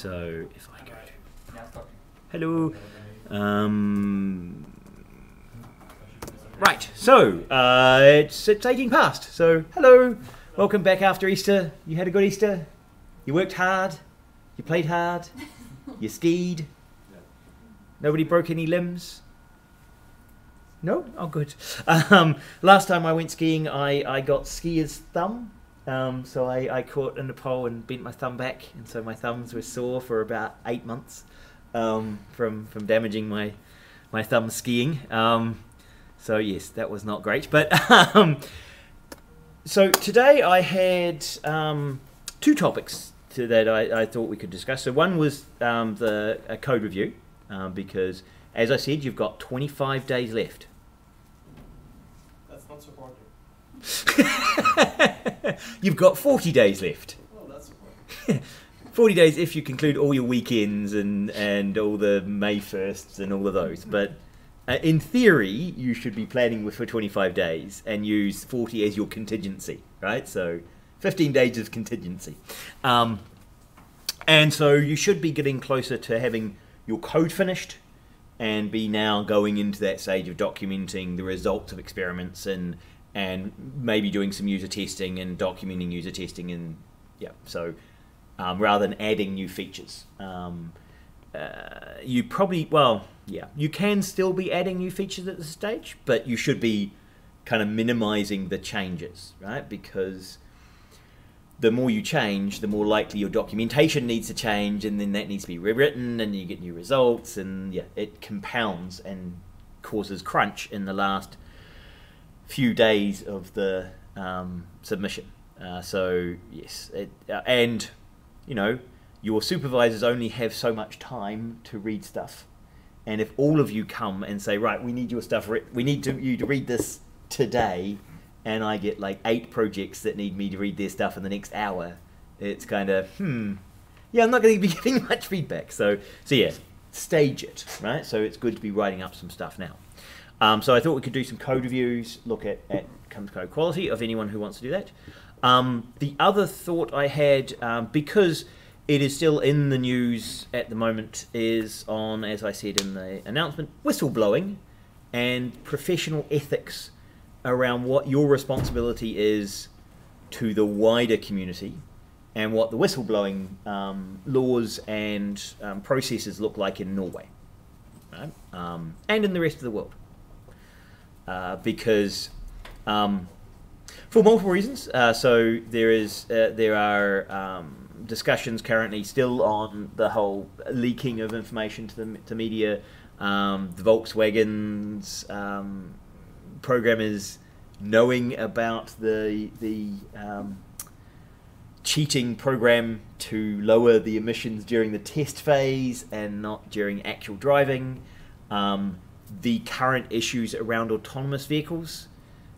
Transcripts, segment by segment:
So if I go to hello, right. So it's 18 past. So hello, welcome back after Easter. You had a good Easter. You worked hard. You played hard. You skied. Nobody broke any limbs. No? Oh, good. Last time I went skiing, I got skier's thumb. So I caught in the pole and bent my thumb back, and so my thumbs were sore for about 8 months from damaging my thumb skiing. So yes, that was not great. But so today I had two topics that I thought we could discuss. So one was a code review, because as I said, you've got 25 days left. That's not supportive. You've got 40 days left. Well, that's supportive. 40 days if you conclude all your weekends and all the May 1sts and all of those. But in theory, you should be planning for 25 days and use 40 as your contingency, right? So 15 days of contingency. And so you should be getting closer to having your code finished and be now going into that stage of documenting the results of experiments and maybe doing some user testing and documenting user testing, and yeah, so rather than adding new features. You probably, well, yeah, you can still be adding new features at this stage, but you should be kind of minimizing the changes, right? Because the more you change, the more likely your documentation needs to change, and then that needs to be rewritten, and you get new results, and yeah, it compounds and causes crunch in the last few days of the submission. So yes, and you know, your supervisors only have so much time to read stuff, and if all of you come and say, right, we need your stuff, we need you to read this today, and I get like 8 projects that need me to read their stuff in the next hour, it's kind of, yeah, I'm not going to be getting much feedback. So yeah, stage it, right? So it's good to be writing up some stuff now. So I thought we could do some code reviews, look at code quality of anyone who wants to do that. The other thought I had, because it is still in the news at the moment, is on, as I said in the announcement, whistleblowing and professional ethics around what your responsibility is to the wider community and what the whistleblowing laws and processes look like in Norway, right? And in the rest of the world. Because for multiple reasons, so there are discussions currently still on the whole leaking of information to media, the Volkswagen's programmers knowing about the cheating program to lower the emissions during the test phase and not during actual driving, the current issues around autonomous vehicles,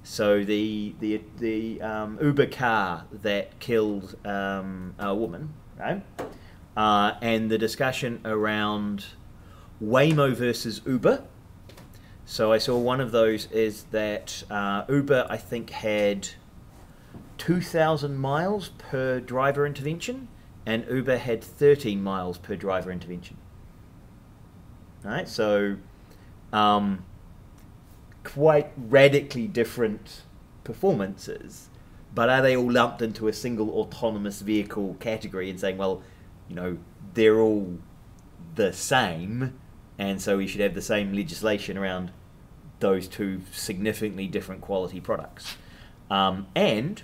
so the Uber car that killed a woman, right? And the discussion around Waymo versus Uber. So I saw one of those is that Uber, I think, had 2,000 miles per driver intervention, and Uber had 13 miles per driver intervention. Right, so quite radically different performances, but are they all lumped into a single autonomous vehicle category and saying, well, you know, they're all the same, and so we should have the same legislation around those two significantly different quality products. And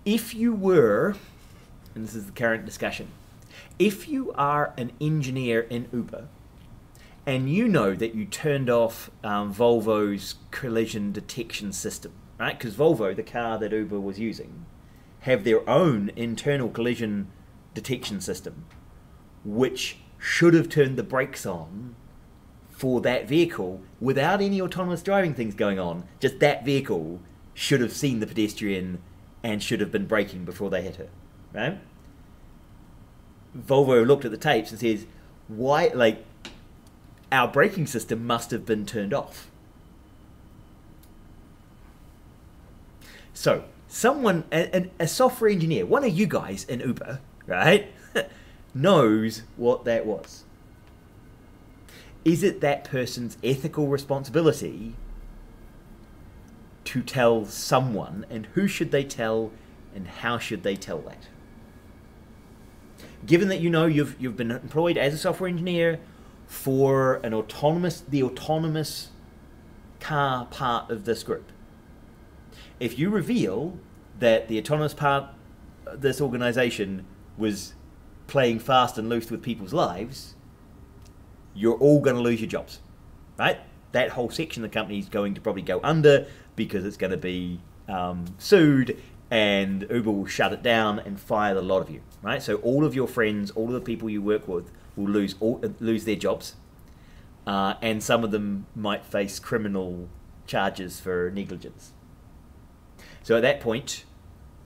if you were, and this is the current discussion, if you are an engineer in Uber and you know that you turned off Volvo's collision detection system, right? Because Volvo, the car that Uber was using, have their own internal collision detection system, which should have turned the brakes on for that vehicle without any autonomous driving things going on. Just that vehicle should have seen the pedestrian and should have been braking before they hit her, right? Volvo looked at the tapes and says, why, like, our braking system must have been turned off. So someone, a software engineer, one of you guys in Uber, right, knows what that was? Is it that person's ethical responsibility to tell someone, and who should they tell, and how should they tell that? Given that you know you've been employed as a software engineer for the autonomous car part of this group, if you reveal that the autonomous part of this organization was playing fast and loose with people's lives, you're all going to lose your jobs, right? That whole section of the company is going to probably go under because it's going to be sued, and Uber will shut it down and fire a lot of you, right? So all of your friends, all of the people you work with will lose their jobs, and some of them might face criminal charges for negligence. So at that point,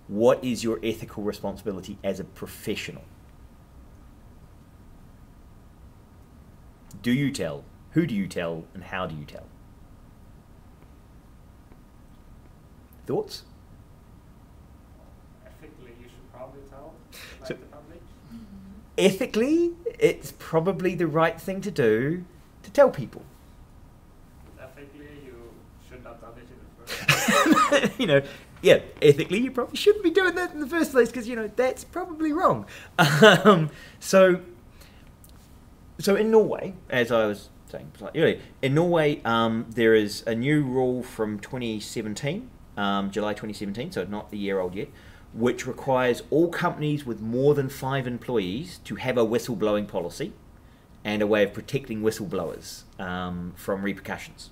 what is your ethical responsibility as a professional? Do you tell? Who do you tell? And how do you tell? Thoughts? Ethically, you should probably tell So- the public. Ethically, it's probably the right thing to do to tell people. Ethically, you should not done it in the first. You know, yeah, ethically, you probably shouldn't be doing that in the first place because, you know, that's probably wrong. So in Norway, as I was saying slightly earlier, in Norway, there is a new rule from 2017, July 2017, so not a year old yet, which requires all companies with more than 5 employees to have a whistleblowing policy and a way of protecting whistleblowers from repercussions.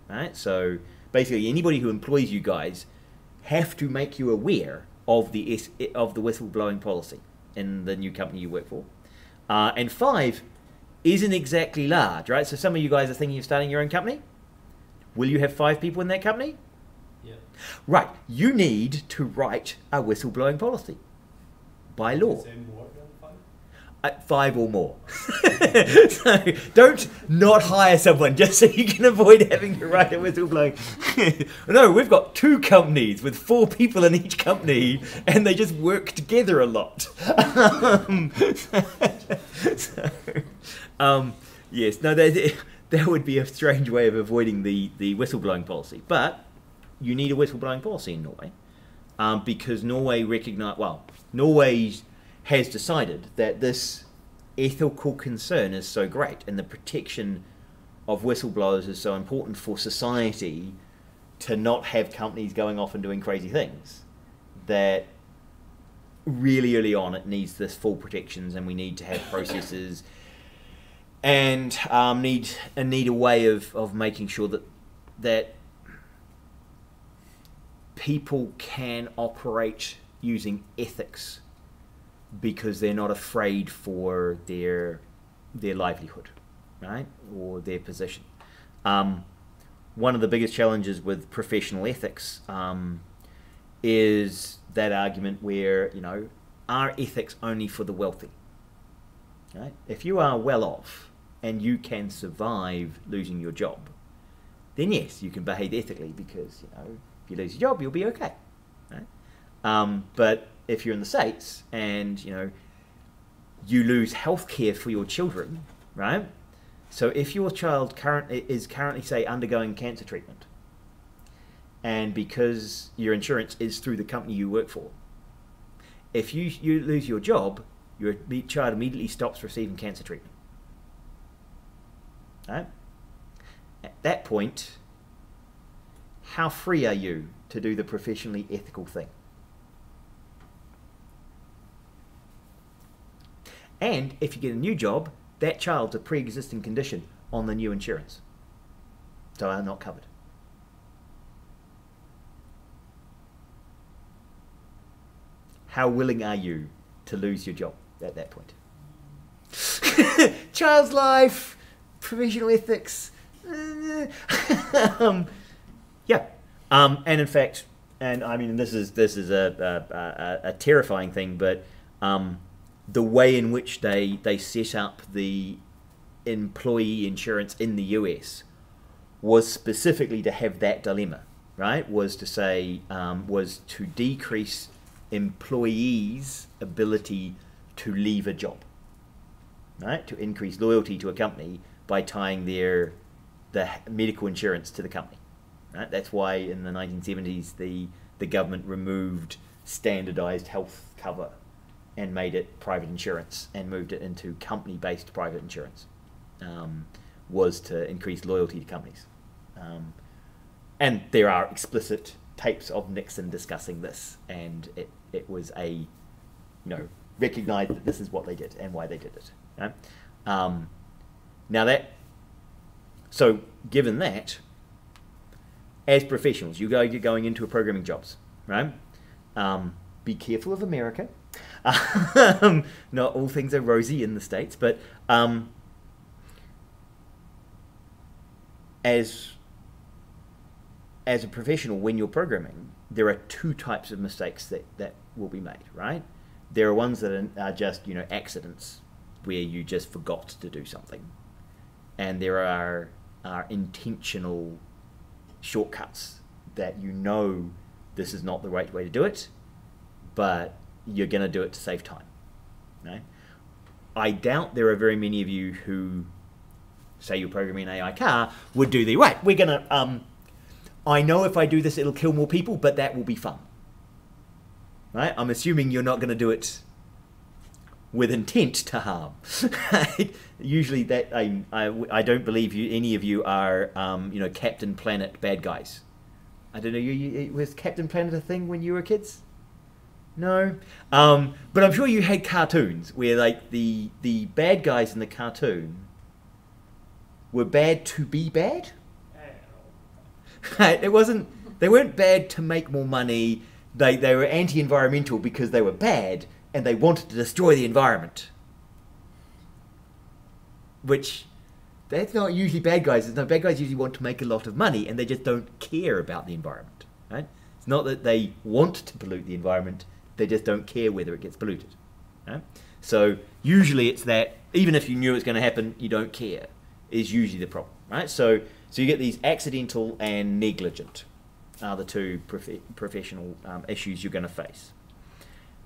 Right? So basically, anybody who employs you guys have to make you aware of the whistleblowing policy in the new company you work for. And 5 isn't exactly large, right? So some of you guys are thinking of starting your own company. Will you have 5 people in that company? Yeah. Right. You need to write a whistleblowing policy by law. Say more than 5? 5 or more. So don't not hire someone just so you can avoid having to write a whistleblowing. No, we've got 2 companies with 4 people in each company, and they just work together a lot. Yes, no, that would be a strange way of avoiding the whistleblowing policy. But you need a whistleblowing policy in Norway because Norway has decided that this ethical concern is so great and the protection of whistleblowers is so important for society to not have companies going off and doing crazy things that really early on it needs this full protections, and we need to have processes and need a way of making sure that people can operate using ethics because they're not afraid for their livelihood, right, or their position. One of the biggest challenges with professional ethics is that argument where, you know, are ethics only for the wealthy? Right? If you are well off and you can survive losing your job, then yes, you can behave ethically because, you know, if you lose your job, you'll be okay. Right? But if you're in the States and, you know, you lose healthcare for your children, right? So if your child is currently, say, undergoing cancer treatment, and because your insurance is through the company you work for, if you lose your job, your child immediately stops receiving cancer treatment. Right? At that point, how free are you to do the professionally ethical thing? And if you get a new job, that child's a pre-existing condition on the new insurance, so are not covered. How willing are you to lose your job at that point? Child's life, professional ethics. Yeah. And in fact, and I mean, this is a terrifying thing, but the way in which they set up the employee insurance in the US was specifically to have that dilemma, right? Was to say, was to decrease employees' ability to leave a job, right? To increase loyalty to a company by tying the medical insurance to the company, right? That's why in the 1970s the government removed standardized health cover and made it private insurance and moved it into company-based private insurance, was to increase loyalty to companies. And there are explicit tapes of Nixon discussing this, and it was recognized that this is what they did and why they did it. Right? So given that, as professionals, you're going into a programming jobs, right? Be careful of America. Not all things are rosy in the States, but as a professional, when you're programming, there are two types of mistakes that will be made, right? There are ones that are just, accidents, where you just forgot to do something. And there are intentional shortcuts that this is not the right way to do it, but you're going to do it to save time. Right? I doubt there are very many of you who, say you're programming an AI car, would do we're going to, I know if I do this it'll kill more people, but that will be fun. Right? I'm assuming you're not going to do it with intent to harm. Usually that I don't believe any of you are Captain Planet bad guys. I don't know, was Captain Planet a thing when you were kids? No, but I'm sure you had cartoons where the bad guys in the cartoon were bad to be bad. Right? They weren't bad to make more money. They were anti-environmental because they were bad and they wanted to destroy the environment. Which, that's not usually bad guys. No, bad guys usually want to make a lot of money and they just don't care about the environment. Right? It's not that they want to pollute the environment. They just don't care whether it gets polluted. Right? So usually it's that, even if you knew it was going to happen, you don't care, is usually the problem. Right? So you get these accidental and negligent are the two professional issues you're going to face.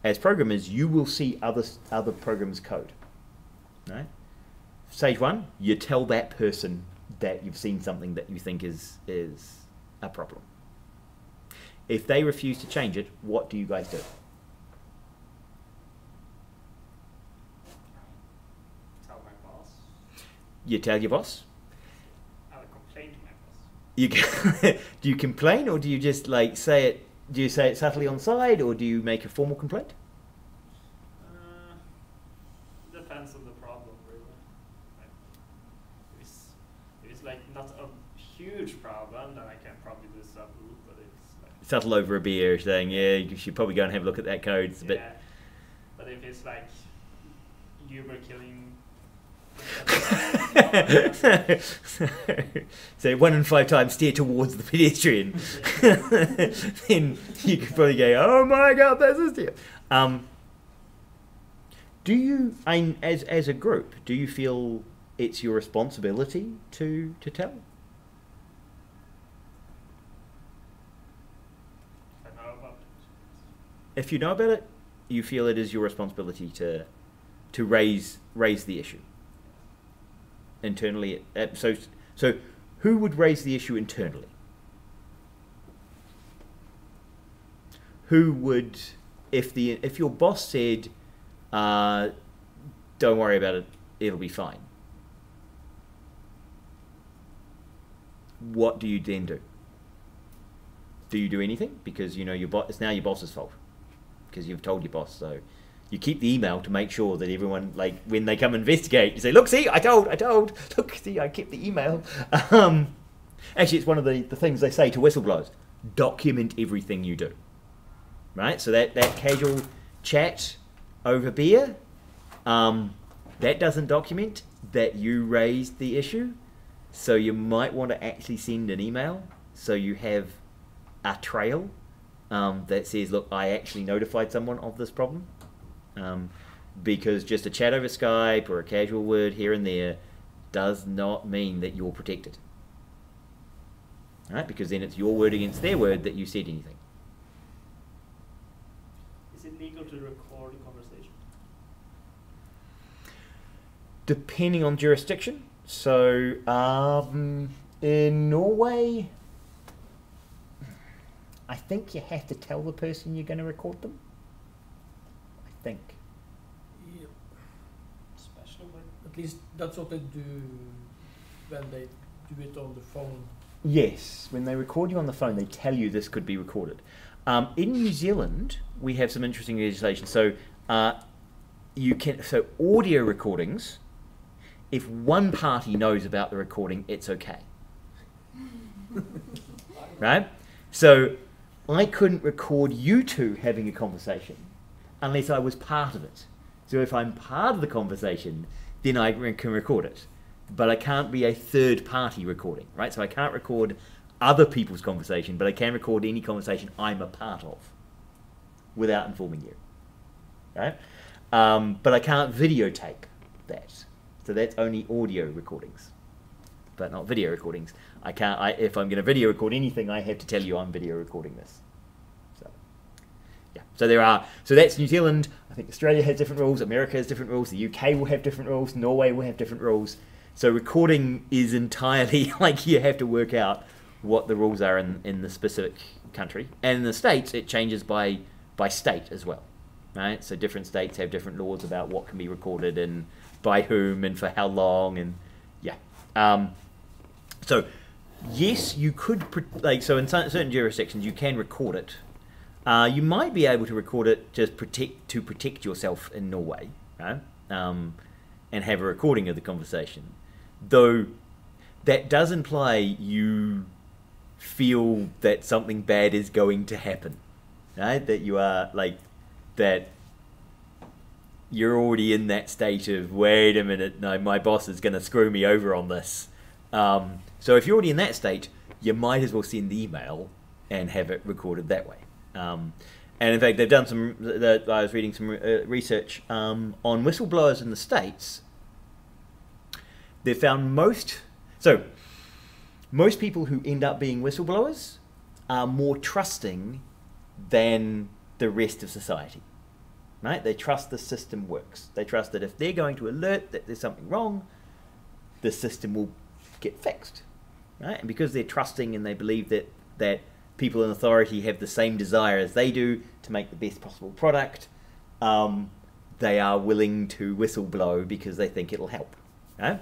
As programmers, you will see other programs' code. Right? Stage one, you tell that person that you've seen something that you think is a problem. If they refuse to change it, what do you guys do? Tell my boss. You tell your boss? I would complain to my boss. Do you complain, or do you just say it? Do you say it subtly on the side, or do you make a formal complaint? Depends on the problem, really. If it's not a huge problem, then I can probably do subtle, but it's subtle over a beer, saying, yeah, you should probably go and have a look at that code. It's a bit. But if it's you were killing. So 1 in 5 times steer towards the pedestrian. Then you could probably go, oh my god, that's a steer. Do you, as a group, do you feel it's your responsibility to tell? I know about it. If you know about it, you feel it is your responsibility to raise the issue internally. So who would raise the issue internally? Who would, if your boss said, don't worry about it, it'll be fine, what do you then do? Do you do anything? Because it's now your boss's fault because you've told your boss. So you keep the email to make sure that everyone, when they come investigate, you say, look, see, I told, look, see, I kept the email. Actually, it's one of the things they say to whistleblowers: document everything you do. Right? So that casual chat over beer, that doesn't document that you raised the issue. So you might want to actually send an email so you have a trail that says, look, I actually notified someone of this problem. Because just a chat over Skype or a casual word here and there does not mean that you're protected. Right? Because then it's your word against their word that you said anything. Is it legal to record a conversation? depending on jurisdiction. So in Norway, I think you have to tell the person you're going to record them. I think. Yeah. Especially when, at least that's what they do when they do it on the phone. Yes, when they record you on the phone, they tell you this could be recorded. In New Zealand, we have some interesting legislation. So audio recordings, if one party knows about the recording, it's okay. Right? So I couldn't record you two having a conversation unless I was part of it. So if I'm part of the conversation, then I can record it. But I can't be a third party recording, right? So I can't record other people's conversation, but I can record any conversation I'm a part of without informing you, right? But I can't videotape that. So that's only audio recordings, but not video recordings. I can't. If I'm going to video record anything, I have to tell you I'm video recording this. So, yeah. So there are. So that's New Zealand. I think Australia has different rules. America has different rules. The UK will have different rules. Norway will have different rules. So recording is entirely like you have to work out what the rules are in the specific country. And in the States, it changes by state as well, right? So different states have different laws about what can be recorded and by whom and for how long, and yeah. So yes, you could so in certain jurisdictions you can record it. You might be able to record it just to protect yourself in Norway, right? And have a recording of the conversation. Though that does imply you feel that something bad is going to happen, right? That you are that you're already in that state of, wait a minute, no, my boss is going to screw me over on this. So if you're already in that state, you might as well send the email and have it recorded that way. And in fact, they've done I was reading some research on whistleblowers in the States. They found most people who end up being whistleblowers are more trusting than the rest of society, right? They trust the system works. They trust that if they're going to alert that there's something wrong, the system will get fixed, right? And because they're trusting and they believe that people in authority have the same desire as they do to make the best possible product, they are willing to whistleblow because they think it'll help, right?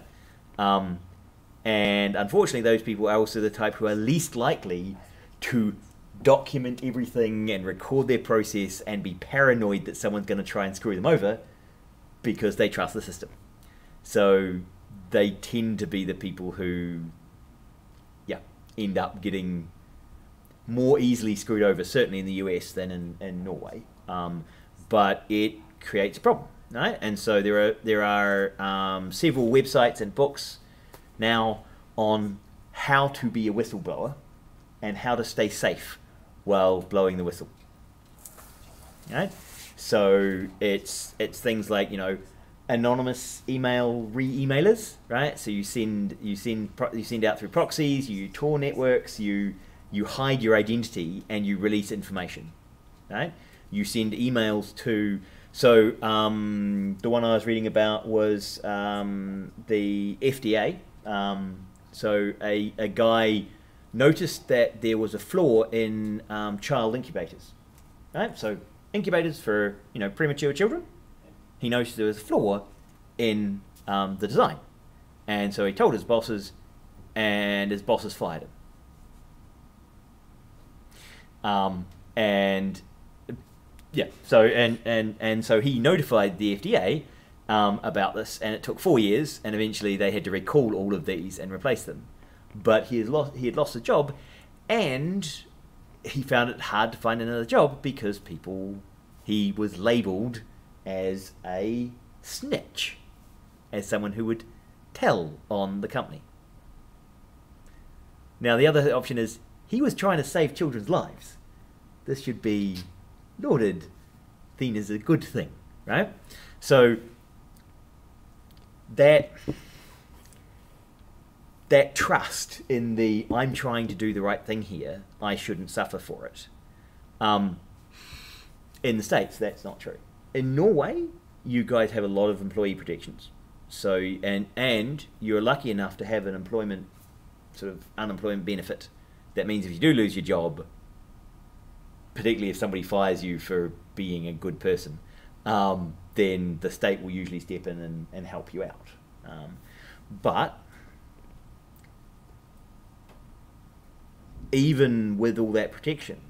And unfortunately, those people are also the type who are least likely to document everything and record their process and be paranoid that someone's going to try and screw them over because they trust the system. So they tend to be the people who, end up getting more easily screwed over, certainly in the US than in Norway. But it creates a problem, right? And so there are several websites and books now on how to be a whistleblower and how to stay safe while blowing the whistle. Right? So it's things like, anonymous email re-emailers, right? So you send out through proxies, you Tor networks, you hide your identity and you release information, right? You send emails to. So the one I was reading about was the FDA. So a guy noticed that there was a flaw in child incubators, right? So incubators for premature children. He noticed there was a flaw in the design, and so he told his bosses, and his bosses fired him. So he notified the FDA about this, and it took 4 years, and eventually they had to recall all of these and replace them. But he had lost a job, and he found it hard to find another job because he was labelled as a snitch, as someone who would tell on the company. Now the other option is he was trying to save children's lives. This should be lauded, seen as a good thing, right? So that trust in the I'm trying to do the right thing here, I shouldn't suffer for it. In the States, that's not true. In Norway, you guys have a lot of employee protections, So and you're lucky enough to have an employment sort of unemployment benefit. That means if you do lose your job, particularly if somebody fires you for being a good person, then the state will usually step in and help you out. But even with all that protection,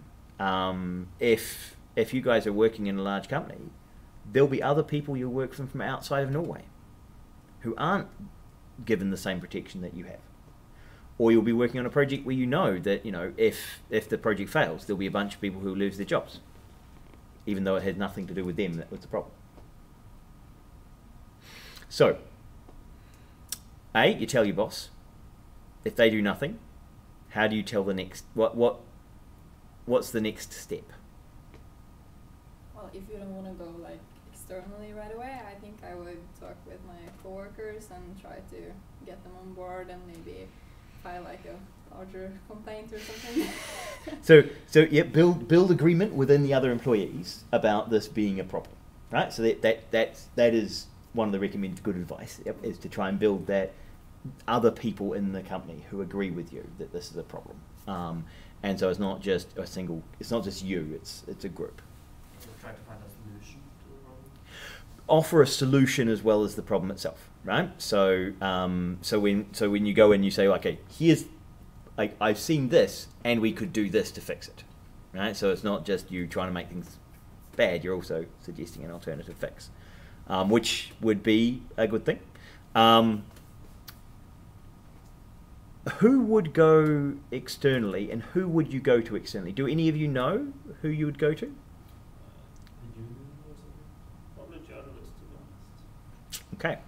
if you guys are working in a large company, there'll be other people you'll work from outside of Norway who aren't given the same protection that you have. Or you'll be working on a project where you know that, if the project fails, there'll be a bunch of people who lose their jobs, even though it had nothing to do with them that was the problem. So, A, you tell your boss. If they do nothing, how do you tell the next, what's the next step? Well, if you don't want to go like externally right away, I think I would talk with my coworkers and try to get them on board and maybe file like a larger complaint or something. So yeah, build agreement within the other employees about this being a problem, right? So that is one of the recommended good advice, is to try and build that other people in the company who agree with you that this is a problem. And so it's not just it's not just you, it's a group. So try to find a solution to the problem. Offer a solution as well as the problem itself, right? So so when you go in, you say, okay, here's, I've seen this, and we could do this to fix it, right? So it's not just you trying to make things bad, you're also suggesting an alternative fix, which would be a good thing. Who would go externally, and who would you go to externally? Do any of you know who you would go to? Probably journalists, to be honest. Okay,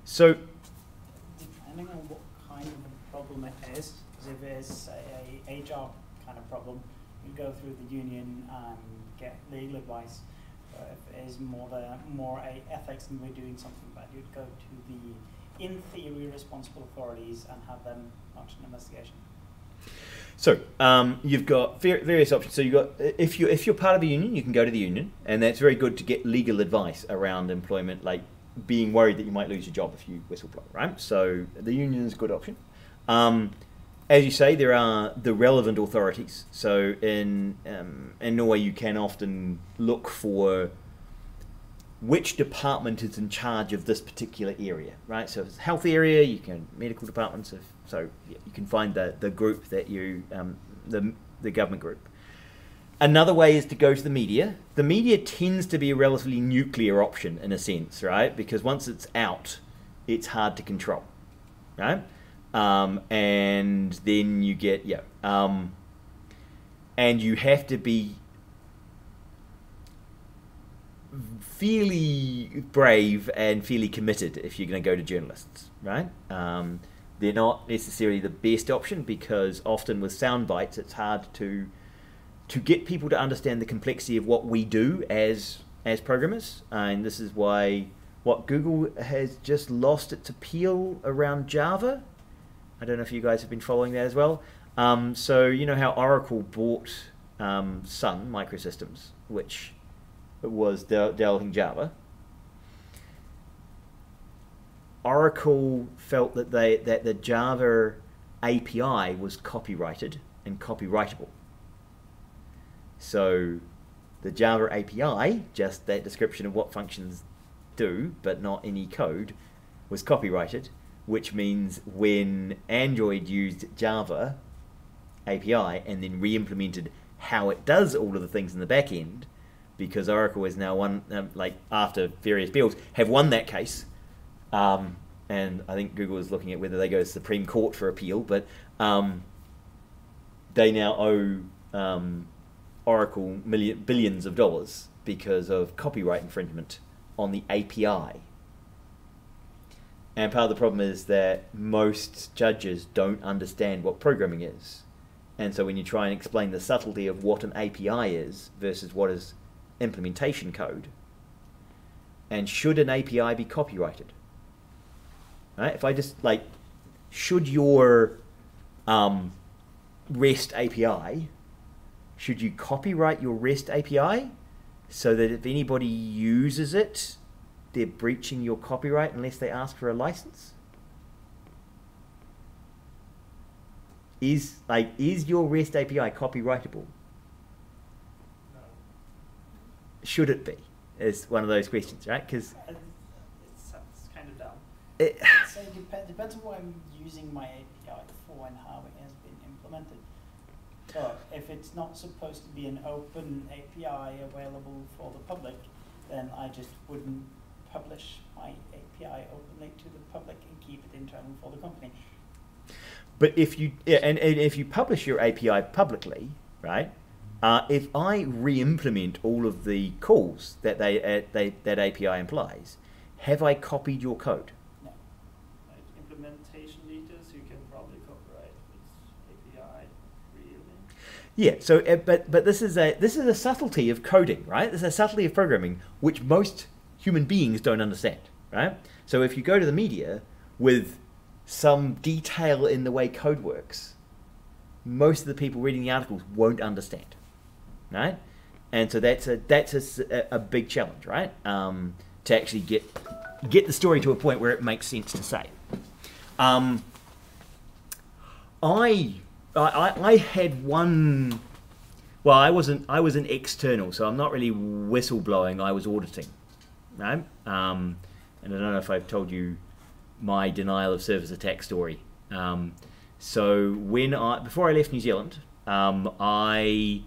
so depending on what kind of a problem it is, because if it's a HR kind of problem, you go through the union and get legal advice. If it is more a ethics and we're doing something bad, you'd go to the, in theory, responsible authorities and have them launch an investigation. So you've got various options. So you've got, if you're part of the union, you can go to the union, and that's very good to get legal advice around employment, like being worried that you might lose your job if you whistleblow, right? So the union is a good option. As you say, there are the relevant authorities. So in Norway, you can often look for which department is in charge of this particular area, right? So if it's a health area, you can medical departments. So you can find the group that you the government group. Another way is to go to the media. The media tends to be a relatively nuclear option in a sense, right? Because once it's out, it's hard to control, right? And then you get and you have to be fairly brave and fairly committed if you're going to go to journalists, right? They're not necessarily the best option because often with sound bites it's hard to get people to understand the complexity of what we do as programmers, and this is why Google has just lost its appeal around Java. I don't know if you guys have been following that as well. So you know how Oracle bought Sun Microsystems, which was developing Java. Oracle felt that the Java API was copyrighted and copyrightable. So the Java API, just that description of what functions do, but not any code, was copyrighted, which means when Android used Java API and then re-implemented how it does all of the things in the back end, because Oracle is now after various bills, have won that case. And I think Google is looking at whether they go to the Supreme Court for appeal, but they now owe Oracle billions of dollars because of copyright infringement on the API. And part of the problem is that most judges don't understand what programming is. And so when you try and explain the subtlety of what an API is versus what is implementation code, and should an API be copyrighted? Right? If I just should your REST API, should you copyright your REST API so that if anybody uses it, they're breaching your copyright unless they ask for a license? Is your REST API copyrightable? No. Should it be? Is one of those questions, right? Because It's kind of dumb. it, So it depends on what I'm using my API for and how it has been implemented. So if it's not supposed to be an open API available for the public, then I just wouldn't publish my API openly to the public and keep it internal for the company. but if you and if you publish your API publicly, right? If I re-implement all of the calls that that API implies, have I copied your code? No. Like implementation details, you can probably copyright with API really. Yeah. So, but this is a subtlety of coding, right? This is a subtlety of programming which most human beings don't understand, right? So if you go to the media with some detail in the way code works, most of the people reading the articles won't understand, right? And so that's a big challenge, right? To actually get the story to a point where it makes sense to say. I had one. Well, I was an external, so I'm not really whistleblowing. I was auditing, right? And I don't know if I've told you my denial of service attack story. So before I left New Zealand, I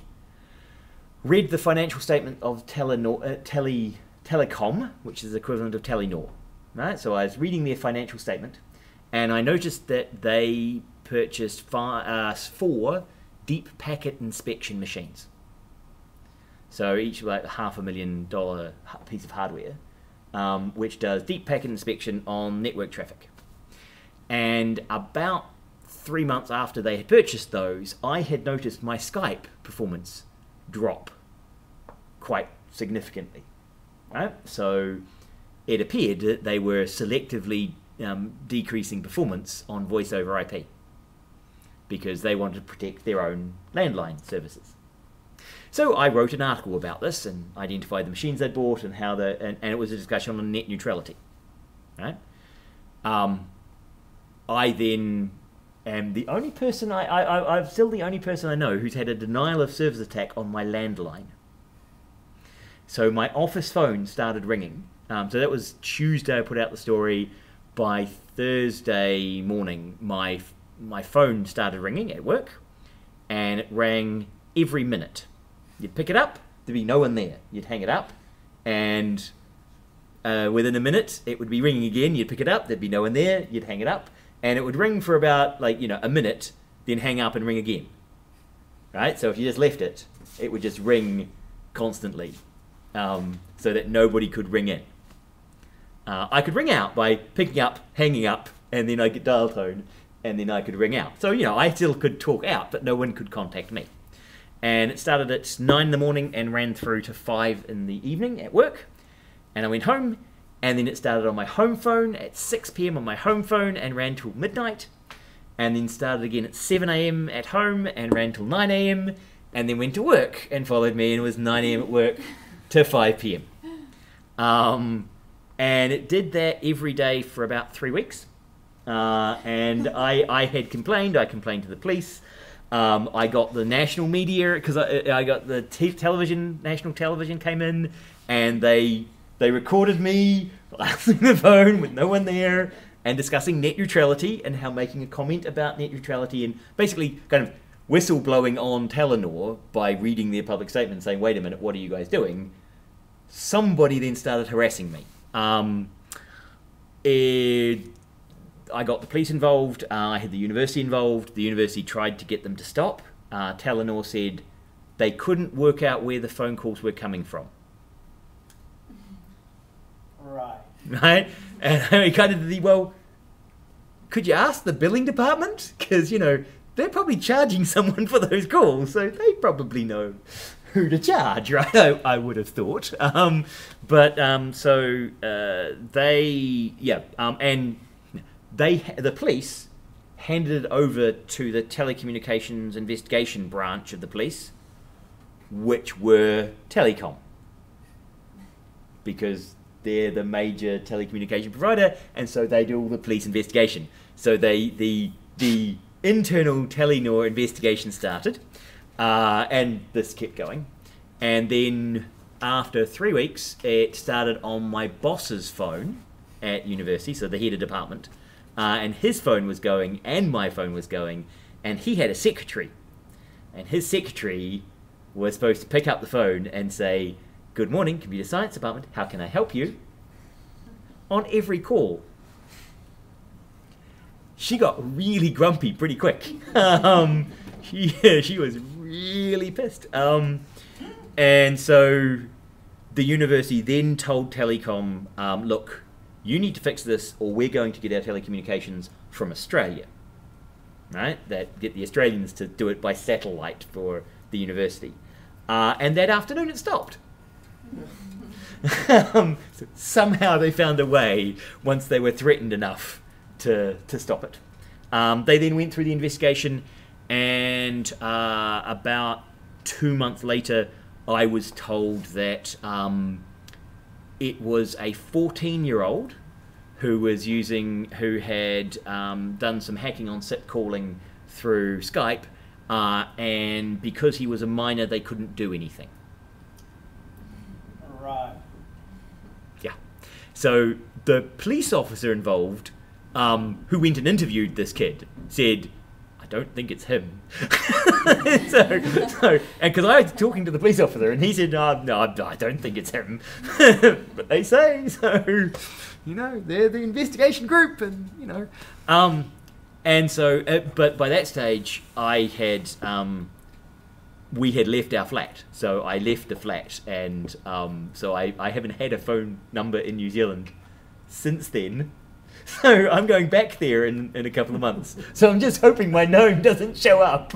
read the financial statement of Telecom, which is the equivalent of Telenor, right? So I was reading their financial statement, and I noticed that they purchased 4 deep packet inspection machines. So each like $500,000 piece of hardware, which does deep packet inspection on network traffic. And about 3 months after they had purchased those, I had noticed my Skype performance drop quite significantly. Right? So it appeared that they were selectively decreasing performance on voice over IP because they wanted to protect their own landline services. So I wrote an article about this and identified the machines they'd bought and how and it was a discussion on net neutrality. Right? I then am the only person I'm still the only person I know who's had a denial of service attack on my landline. So my office phone started ringing. So that was Tuesday. I put out the story. By Thursday morning, my phone started ringing at work, and it rang every minute. You'd pick it up, there'd be no one there. You'd hang it up, and within a minute, it would be ringing again. You'd pick it up, there'd be no one there. You'd hang it up, and it would ring for about a minute, then hang up and ring again. Right? So if you just left it, it would just ring constantly, so that nobody could ring in. I could ring out by picking up, hanging up, and then I get dial tone, and then I could ring out. So, I still could talk out, but no one could contact me. And it started at 9 in the morning and ran through to 5 in the evening at work. And I went home, and then it started on my home phone at 6 p.m. on my home phone and ran till midnight. And then started again at 7 a.m. at home and ran till 9 a.m. and then went to work and followed me, and it was 9 a.m. at work to 5 p.m. And it did that every day for about 3 weeks. And I had complained. I complained to the police. I got the national media, because I got the national television came in, and they recorded me answering the phone with no one there and discussing net neutrality and how making a comment about net neutrality and basically kind of whistleblowing on Telenor by reading their public statement and saying, wait a minute, what are you guys doing? Somebody then started harassing me. I got the police involved, I had the university involved. The university tried to get them to stop. Telenor said they couldn't work out where the phone calls were coming from. Right. Right? And we kind of, well, could you ask the billing department? Because, they're probably charging someone for those calls, so they probably know who to charge, right? I would have thought. And the police handed it over to the telecommunications investigation branch of the police, which were Telecom, because they're the major telecommunication provider, and so they do all the police investigation. So the internal Telenor investigation started, and this kept going. And then after 3 weeks, it started on my boss's phone at university, so the head of department, and his phone was going, and my phone was going, and he had a secretary, and his secretary was supposed to pick up the phone and say, "Good morning, computer science department, how can I help you?" on every call. She got really grumpy pretty quick. She was really pissed. And so the university then told Telecom, look, you need to fix this or we're going to get our telecommunications from Australia. Right? Get the Australians to do it by satellite for the university. And that afternoon it stopped. So somehow they found a way, once they were threatened enough, to stop it. They then went through the investigation, and about 2 months later, I was told that it was a 14-year-old who had done some hacking on SIP calling through Skype, and because he was a minor, they couldn't do anything. Right. Yeah. So the police officer involved, who went and interviewed this kid, said, "I don't think it's him." and because I was talking to the police officer, and he said, "No, I don't think it's him," but they say so. You know, they're the investigation group, and you know, and so, but by that stage, we had left our flat, so I left the flat, and so I haven't had a phone number in New Zealand since then. So I'm going back there in a couple of months. So I'm just hoping my gnome doesn't show up.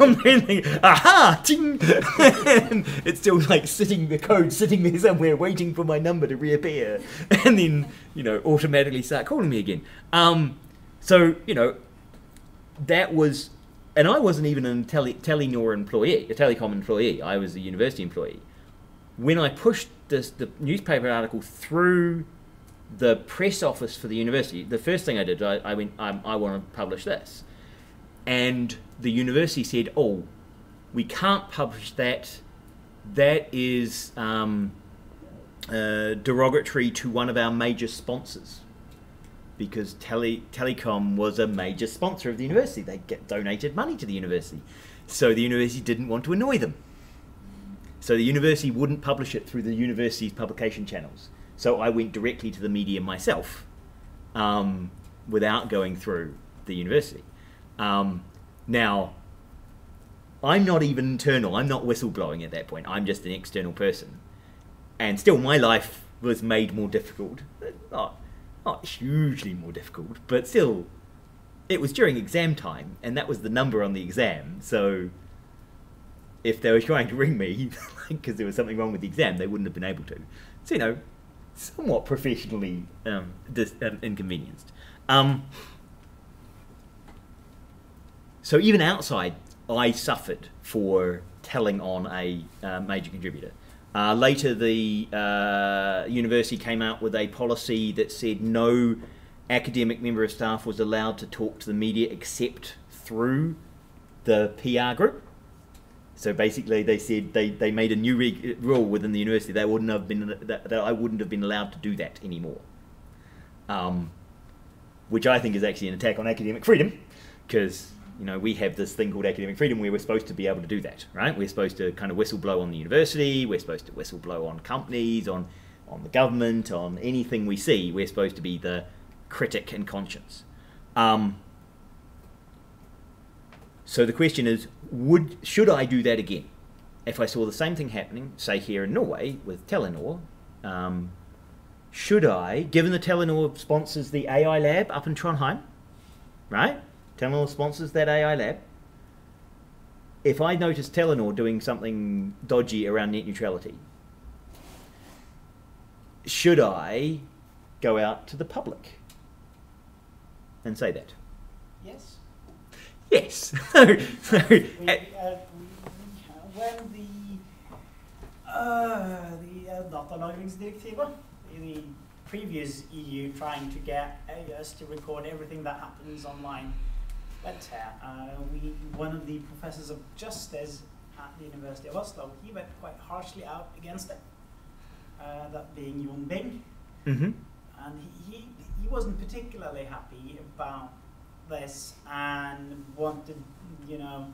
I'm thinking, aha, ting! And it's still like the code sitting there somewhere waiting for my number to reappear. And then, you know, automatically start calling me again. So, you know, that was, and I wasn't even a Telenor employee, a telecom employee. I was a university employee. When I pushed the newspaper article through the press office for the university, the first thing I did, I went, I want to publish this. And the university said, "Oh, we can't publish that. That is derogatory to one of our major sponsors." Because Telecom was a major sponsor of the university. They donated money to the university. So the university didn't want to annoy them. So the university wouldn't publish it through the university's publication channels. So I went directly to the media myself, without going through the university. Now, I'm not even internal. I'm not whistleblowing at that point. I'm just an external person. And still, my life was made more difficult. Not hugely more difficult, but still, it was during exam time, and that was the number on the exam. So if they were trying to ring me because there was something wrong with the exam, they wouldn't have been able to. So, you know, somewhat professionally inconvenienced. So even outside, I suffered for telling on a major contributor. Later, the university came out with a policy that said no academic member of staff was allowed to talk to the media except through the PR group. So basically, they said they made a new rule within the university. They wouldn't have been that I wouldn't have been allowed to do that anymore, which I think is actually an attack on academic freedom, because you know we have this thing called academic freedom where we're supposed to be able to do that, right? We're supposed to kind of whistleblow on the university. We're supposed to whistleblow on companies, on the government, on anything we see. We're supposed to be the critic and conscience. So the question is, should I do that again? If I saw the same thing happening, say here in Norway with Telenor, should I, given that Telenor sponsors the AI lab up in Trondheim, right? Telenor sponsors that AI lab. If I notice Telenor doing something dodgy around net neutrality, should I go out to the public and say that? Yes. Yes. When the datalagringsdirektivet the previous EU trying to get us to record everything that happens online. But one of the professors of justice at the University of Oslo, he went quite harshly out against it. That being Jon Bing. Mm-hmm. And he wasn't particularly happy about this and wanted, you know,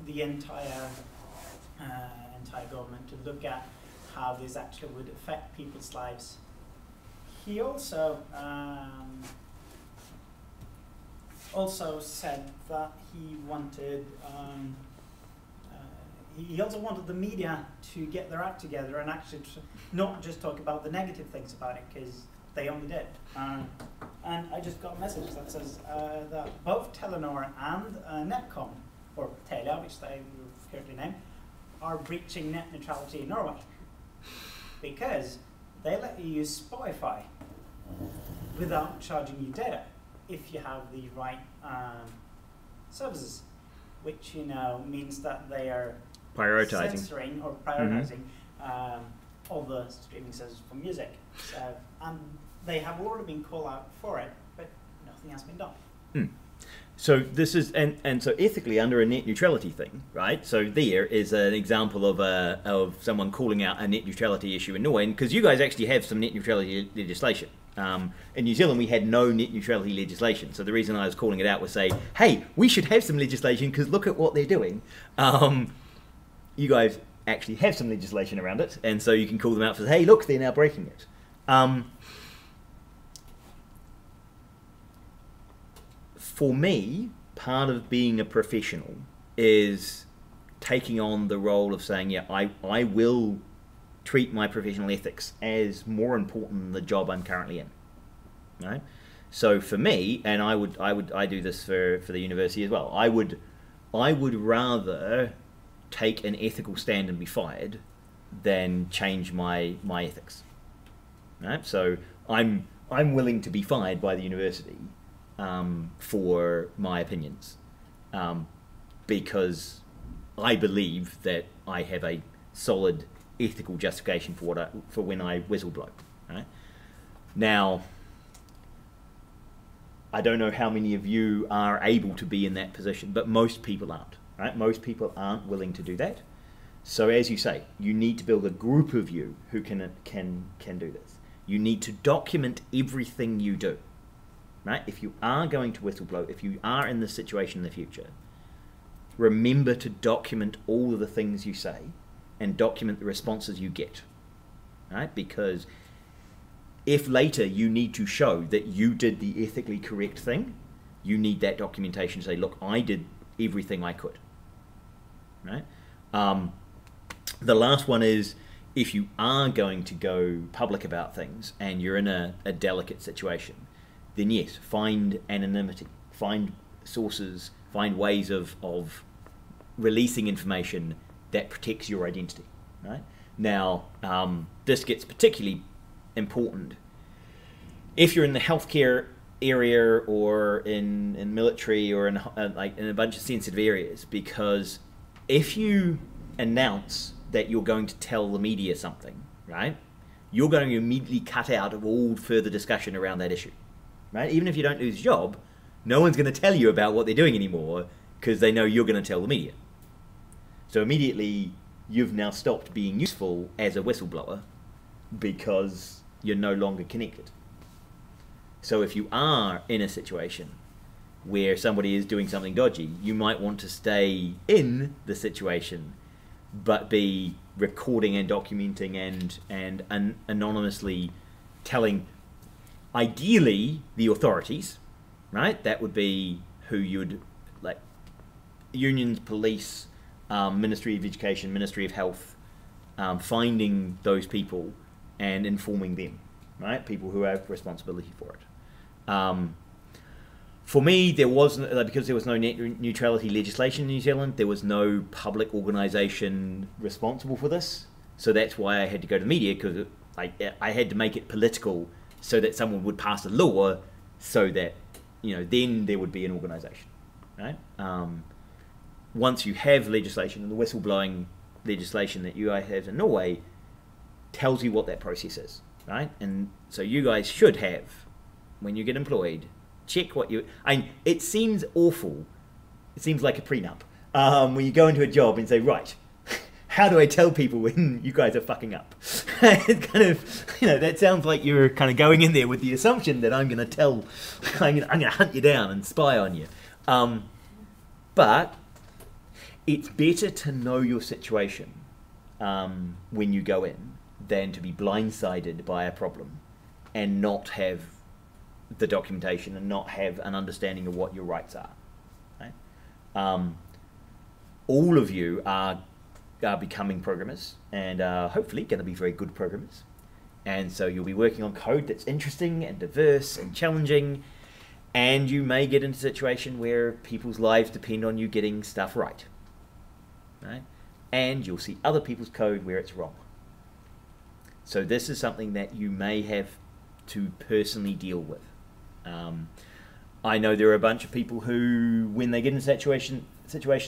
the entire government to look at how this actually would affect people's lives. He also said that he wanted he also wanted the media to get their act together and actually not just talk about the negative things about it, because they only did. And I just got a message that says that both Telenor and Netcom, or Telia, which they currently name, are breaching net neutrality in Norway because they let you use Spotify without charging you data if you have the right services, which, you know, means that they are censoring or prioritizing all the streaming services for music. So, and they have already been called out for it, but nothing has been done. So this is, and so ethically under a net neutrality thing, right? So there is an example of someone calling out a net neutrality issue in Norway, because you guys actually have some net neutrality legislation. In New Zealand, we had no net neutrality legislation. So the reason I was calling it out was say, hey, we should have some legislation because look at what they're doing. You guys actually have some legislation around it, and so you can call them out for, hey, look, they're now breaking it. For me, part of being a professional is taking on the role of saying, yeah, I will treat my professional ethics as more important than the job I'm currently in, right? So for me, and I do this for the university as well, I would rather take an ethical stand and be fired than change my ethics, right? So I'm willing to be fired by the university for my opinions, because I believe that I have a solid ethical justification for when I whistleblow. Right? Now, I don't know how many of you are able to be in that position, but most people aren't. Right? Most people aren't willing to do that. So, as you say, you need to build a group of you who can do this. You need to document everything you do. Right? If you are going to whistleblow, if you are in this situation in the future, remember to document all of the things you say and document the responses you get. Right? Because if later you need to show that you did the ethically correct thing, you need that documentation to say, look, I did everything I could. Right? The last one is, if you are going to go public about things and you're in a delicate situation, then yes, find anonymity, find sources, find ways of releasing information that protects your identity. Right? Now, this gets particularly important if you're in the healthcare area or in military or in a bunch of sensitive areas, because if you announce that you're going to tell the media something, right, you're going to immediately cut out of all further discussion around that issue. Right? Even if you don't lose your job, no one's going to tell you about what they're doing anymore because they know you're going to tell the media. So immediately you've now stopped being useful as a whistleblower because you're no longer connected. So if you are in a situation where somebody is doing something dodgy, you might want to stay in the situation but be recording and documenting and anonymously telling, ideally, the authorities, right? That would be who you'd, like, unions, police, Ministry of Education, Ministry of Health, finding those people and informing them, right? People who have responsibility for it. For me, there wasn't, because there was no net neutrality legislation in New Zealand, there was no public organisation responsible for this. So that's why I had to go to the media, because I had to make it political so that someone would pass a law so that, you know, then there would be an organisation, right? Once you have legislation, and the whistleblowing legislation that you have in Norway tells you what that process is, right? And so you guys should have, when you get employed, check what you... it seems awful. It seems like a prenup. When you go into a job and say, right, how do I tell people when you guys are fucking up? It's kind of, that sounds like you're kind of going in there with the assumption that I'm going to hunt you down and spy on you. But it's better to know your situation when you go in than to be blindsided by a problem and not have the documentation and not have an understanding of what your rights are. Right? All of you are becoming programmers and are hopefully going to be very good programmers. And so you'll be working on code that's interesting and diverse and challenging, and you may get into a situation where people's lives depend on you getting stuff right. Right? And you'll see other people's code where it's wrong. So this is something that you may have to personally deal with. I know there are a bunch of people who, when they get in a situation,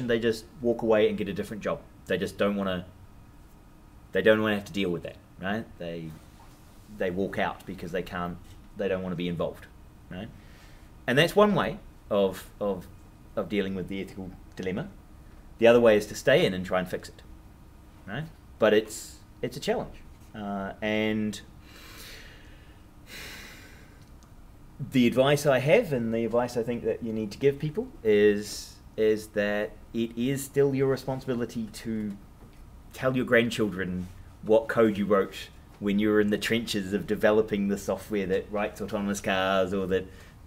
they just walk away and get a different job. They just don't want to. They don't want to have to deal with that, right? They walk out because they can't. They don't want to be involved, right? And that's one way of dealing with the ethical dilemma. The other way is to stay in and try and fix it, right? But it's a challenge, and the advice I have, and the advice I think that you need to give people is that it is still your responsibility to tell your grandchildren what code you wrote when you were in the trenches of developing the software that writes autonomous cars, or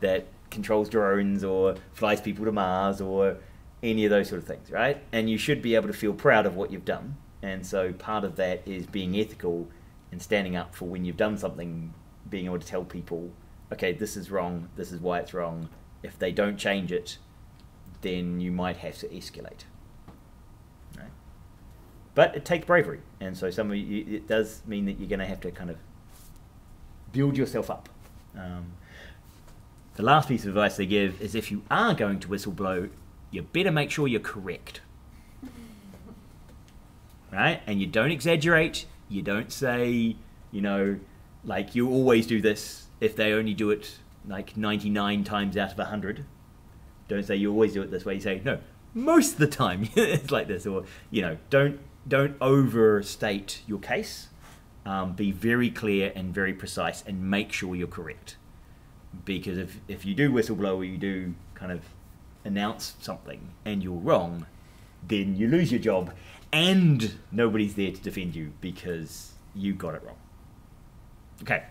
that controls drones, or flies people to Mars, or any of those sort of things, right? And you should be able to feel proud of what you've done. And so part of that is being ethical and standing up for when you've done something, being able to tell people, okay, this is wrong, this is why it's wrong. If they don't change it, then you might have to escalate. Right? But it takes bravery, and so some of you, it does mean that you're going to have to kind of build yourself up. The last piece of advice they give is, if you are going to whistleblow, you better make sure you're correct. Right? And you don't exaggerate. You don't say, like you always do this if they only do it like 99 times out of 100. Don't say you always do it this way. You say, no, most of the time it's like this. Or, don't overstate your case. Be very clear and very precise, and make sure you're correct. Because if you do whistleblow, or you do kind of announce something and you're wrong, then you lose your job and nobody's there to defend you because you got it wrong. Okay,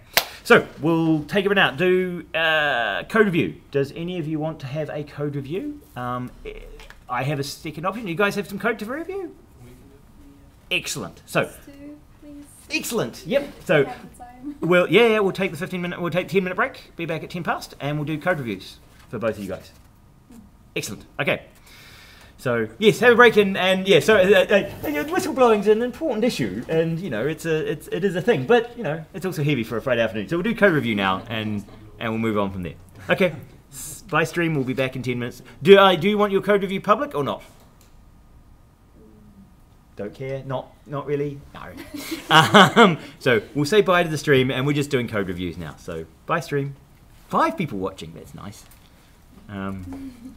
so we'll take it out. Do code review. Does any of you want to have a code review? I have a second option. You guys have some code to review? Excellent. So, excellent. Yep. So, we'll take the 15-minute. We'll take the 10-minute break. Be back at 10 past, and we'll do code reviews for both of you guys. Excellent. Okay. So yes, have a break, and yeah. So whistleblowing is an important issue, and it is a thing, but it's also heavy for a Friday afternoon. So we'll do code review now, and we'll move on from there. Okay. By stream, we'll be back in 10 minutes. Do you want your code review public or not? Don't care? Not really? No. So we'll say bye to the stream, and we're just doing code reviews now. So bye stream. 5 people watching. That's nice.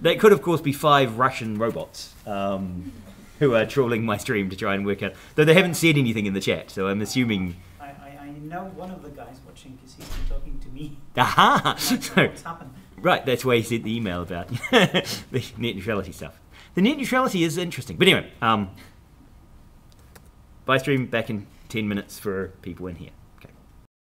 That could, of course, be 5 Russian robots who are trolling my stream to try and work out. Though they haven't said anything in the chat, so I'm assuming. I know one of the guys watching because he's been talking to me. Aha! So, what's happened? Right, that's why he sent the email about the net neutrality stuff. The net neutrality is interesting. But anyway, bye stream, back in 10 minutes for people in here.